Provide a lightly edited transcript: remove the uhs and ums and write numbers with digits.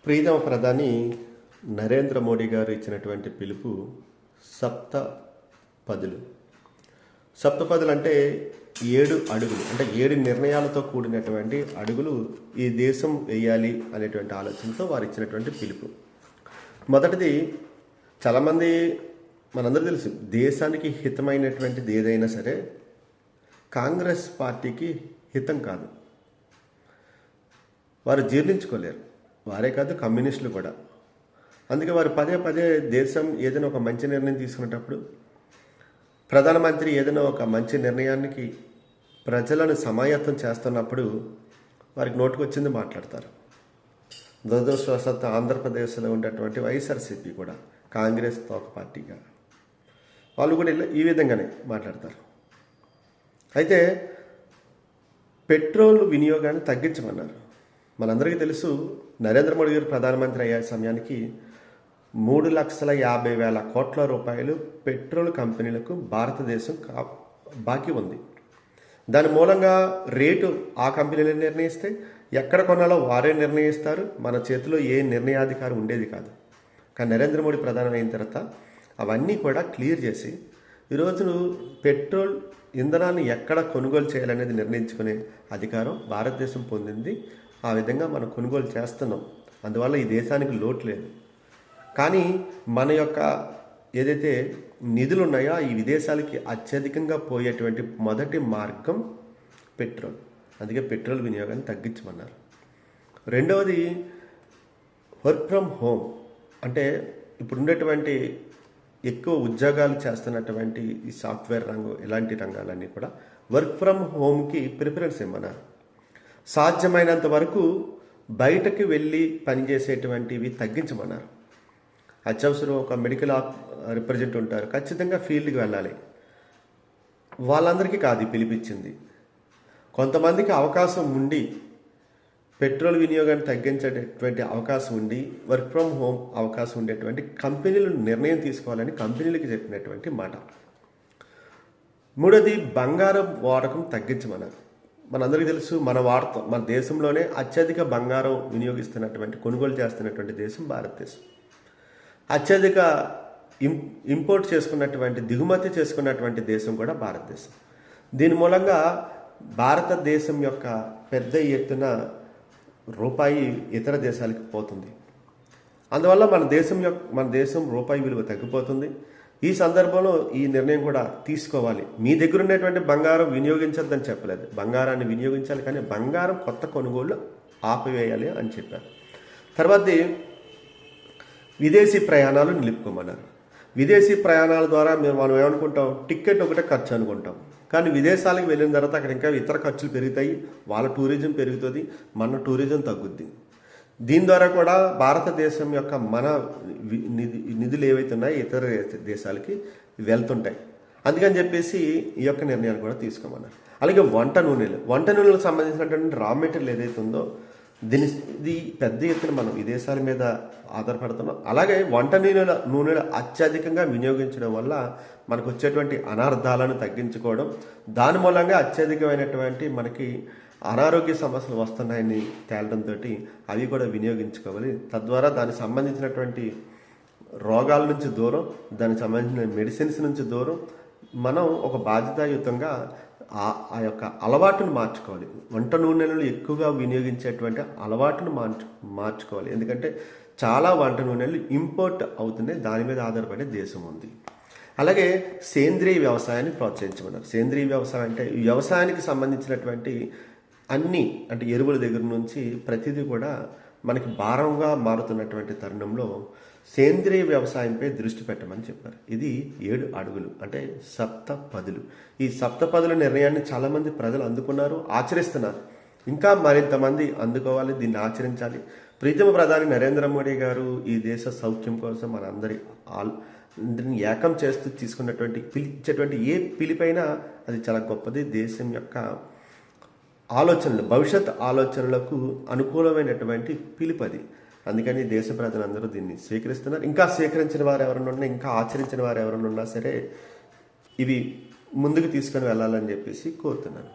ప్రీతమ ప్రధాని నరేంద్ర మోడీ గారు ఇచ్చినటువంటి పిలుపు సప్త పదులు. సప్తపదులు అంటే 7 అడుగులు, అంటే 7 నిర్ణయాలతో కూడినటువంటి అడుగులు ఈ దేశం వేయాలి అనేటువంటి ఆలోచనతో వారు ఇచ్చినటువంటి పిలుపు. మొదటిది, చాలామంది మనందరూ తెలుసు, దేశానికి హితమైనటువంటిది ఏదైనా సరే కాంగ్రెస్ పార్టీకి హితం కాదు, వారు జీర్ణించుకోలేరు. వారే కాదు, కమ్యూనిస్టులు కూడా. అందుకే వారు పదే పదే దేశం ఏదైనా ఒక మంచి నిర్ణయం తీసుకునేటప్పుడు, ప్రధానమంత్రి ఏదైనా ఒక మంచి నిర్ణయానికి ప్రజలను సమాయత్తం చేస్తున్నప్పుడు వారికి నోటుకు వచ్చింది మాట్లాడతారు. దురదృష్టవశాత్తు ఆంధ్రప్రదేశ్లో ఉండేటువంటి వైఎస్ఆర్సీపీ కూడా కాంగ్రెస్ తోక పార్టీగా వాళ్ళు కూడా ఈ విధంగానే మాట్లాడతారు. అయితే పెట్రోల్ వినియోగాన్ని తగ్గించమన్నారు. మనందరికీ తెలుసు, నరేంద్ర మోడీ గారు ప్రధానమంత్రి అయ్యే సమయానికి 3,50,000 కోట్ల రూపాయలు పెట్రోల్ కంపెనీలకు భారతదేశం బాకీ ఉంది. దాని మూలంగా రేటు ఆ కంపెనీలు నిర్ణయిస్తే ఎక్కడ కొనాలో వారే నిర్ణయిస్తారు. మన చేతిలో ఏ నిర్ణయాధికారం ఉండేది కాదు. కానీ నరేంద్ర మోడీ ప్రధాని అయిన తర్వాత అవన్నీ కూడా క్లియర్ చేసి ఈరోజు పెట్రోల్ ఇంధనాన్ని ఎక్కడ కొనుగోలు చేయాలనేది నిర్ణయించుకునే అధికారం భారతదేశం పొందింది. ఆ విధంగా మనం కొనుగోలు చేస్తున్నాం. అందువల్ల ఈ దేశానికి లోటు లేదు. కానీ మన యొక్క ఏదైతే నిధులు ఉన్నాయో ఈ విదేశాలకి అత్యధికంగా పోయేటువంటి మొదటి మార్గం పెట్రోల్. అందుకే పెట్రోల్ వినియోగాన్ని తగ్గించమన్నారు. రెండవది, వర్క్ ఫ్రమ్ హోమ్. అంటే ఇప్పుడు ఉండేటువంటి ఎక్కువ ఉద్యోగాలు చేస్తున్నటువంటి ఈ సాఫ్ట్వేర్ రంగం, ఇలాంటి రంగాలన్నీ కూడా వర్క్ ఫ్రమ్ హోమ్కి ప్రిఫరెన్స్ ఇవ్వమన్నారు. సాధ్యమైనంత వరకు బయటకు వెళ్ళి పనిచేసేటువంటివి తగ్గించమన్నారు. అత్యవసరం ఒక మెడికల్ రిప్రజెంట్ ఉంటారు, ఖచ్చితంగా ఫీల్డ్కి వెళ్ళాలి. వాళ్ళందరికీ కాదు పిలిపించింది. కొంతమందికి అవకాశం ఉండి పెట్రోల్ వినియోగాన్ని తగ్గించేటటువంటి అవకాశం ఉండి వర్క్ ఫ్రమ్ హోమ్ అవకాశం ఉండేటువంటి కంపెనీలు నిర్ణయం తీసుకోవాలని కంపెనీలకి చెప్పినటువంటి మాట. మూడోది, బంగారం వాడకం తగ్గించమన్నారు. మనందరికీ తెలుసు, మన దేశంలోనే అత్యధిక బంగారం వినియోగిస్తున్నటువంటి, కొనుగోలు చేస్తున్నటువంటి దేశం భారతదేశం. అత్యధిక ఇంపోర్ట్ చేసుకున్నటువంటి, దిగుమతి చేసుకున్నటువంటి దేశం కూడా భారతదేశం. దీని మూలంగా భారతదేశం యొక్క పెద్ద ఎత్తున రూపాయి ఇతర దేశాలకు పోతుంది. అందువల్ల మన దేశం రూపాయి విలువ తగ్గిపోతుంది. ఈ సందర్భంలో ఈ నిర్ణయం కూడా తీసుకోవాలి. మీ దగ్గర ఉన్నటువంటి బంగారం వినియోగించద్దని చెప్పలేదు, బంగారాన్ని వినియోగించాలి, కానీ బంగారం కొత్త కొనుగోళ్ళు ఆపివేయాలి అని చెప్పారు. తర్వాతది, విదేశీ ప్రయాణాలు నిలుపుకోమన్నారు. విదేశీ ప్రయాణాల ద్వారా మనం ఏమనుకుంటాం, టికెట్ ఒకటే ఖర్చు అనుకుంటాం. కానీ విదేశాలకు వెళ్ళిన తర్వాత అక్కడ ఇంకా ఇతర ఖర్చులు పెరుగుతాయి. వాళ్ళ టూరిజం పెరుగుతుంది, మన టూరిజం తగ్గుద్ది. దీని ద్వారా కూడా భారతదేశం యొక్క మన నిధులు ఏవైతే ఉన్నాయో ఇతర దేశాలకి వెళ్తుంటాయి. అందుకని చెప్పేసి ఈ యొక్క నిర్ణయాన్ని కూడా తీసుకోమన్నారు. అలాగే వంట నూనెలకు సంబంధించినటువంటి రా మెటీరియల్ ఏదైతే ఉందో ఇది పెద్ద ఎత్తున మనం విదేశాల మీద ఆధారపడుతున్నాం. అలాగే వంట నూనెలు అత్యధికంగా వినియోగించడం వల్ల మనకు వచ్చేటువంటి అనార్థాలను తగ్గించుకోవడం, దాని మూలంగా అత్యధికమైనటువంటి మనకి అనారోగ్య సమస్యలు వస్తున్నాయని తేలడంతో అవి కూడా వినియోగించుకోవాలి. తద్వారా దానికి సంబంధించినటువంటి రోగాల నుంచి దూరం, దానికి సంబంధించిన మెడిసిన్స్ నుంచి దూరం మనం ఒక బాధ్యతాయుతంగా ఆ యొక్క అలవాటును మార్చుకోవాలి. వంట నూనెలను ఎక్కువగా వినియోగించేటువంటి అలవాటును మార్చుకోవాలి. ఎందుకంటే చాలా వంట నూనెలు ఇంపోర్ట్ అవుతున్నాయి, దాని మీద ఆధారపడే దేశం ఉంది. అలాగే సేంద్రీయ వ్యవసాయాన్ని ప్రోత్సహించమన్నారు. సేంద్రీయ వ్యవసాయం అంటే వ్యవసాయానికి సంబంధించినటువంటి అన్నీ, అంటే ఎరువుల దగ్గర నుంచి ప్రతిదీ కూడా మనకి భారంగా మారుతున్నటువంటి తరుణంలో సేంద్రీయ వ్యవసాయంపై దృష్టి పెట్టమని చెప్పారు. ఇది 7 అడుగులు, అంటే సప్తపదులు. ఈ సప్తపదుల నిర్ణయాన్ని చాలామంది ప్రజలు అందుకున్నారు, ఆచరిస్తున్నారు. ఇంకా మరింతమంది అందుకోవాలి, దీన్ని ఆచరించాలి. ప్రీతమ ప్రధాని నరేంద్ర మోడీ గారు ఈ దేశ సౌఖ్యం కోసం మనందరి ఏకం చేస్తూ ఇచ్చేటువంటి ఏ పిలిపైనా అది చాలా గొప్పది. దేశం యొక్క ఆలోచనలు, భవిష్యత్ ఆలోచనలకు అనుకూలమైనటువంటి పిలుపది. అందుకని దేశ ప్రజలందరూ దీన్ని స్వీకరిస్తున్నారు. ఇంకా స్వీకరించిన వారు ఎవరైనా ఉన్నా, ఇంకా ఆచరించిన వారు ఎవరైనా ఉన్నా సరే ఇవి ముందుకు తీసుకొని వెళ్ళాలని చెప్పేసి కోరుతున్నాను.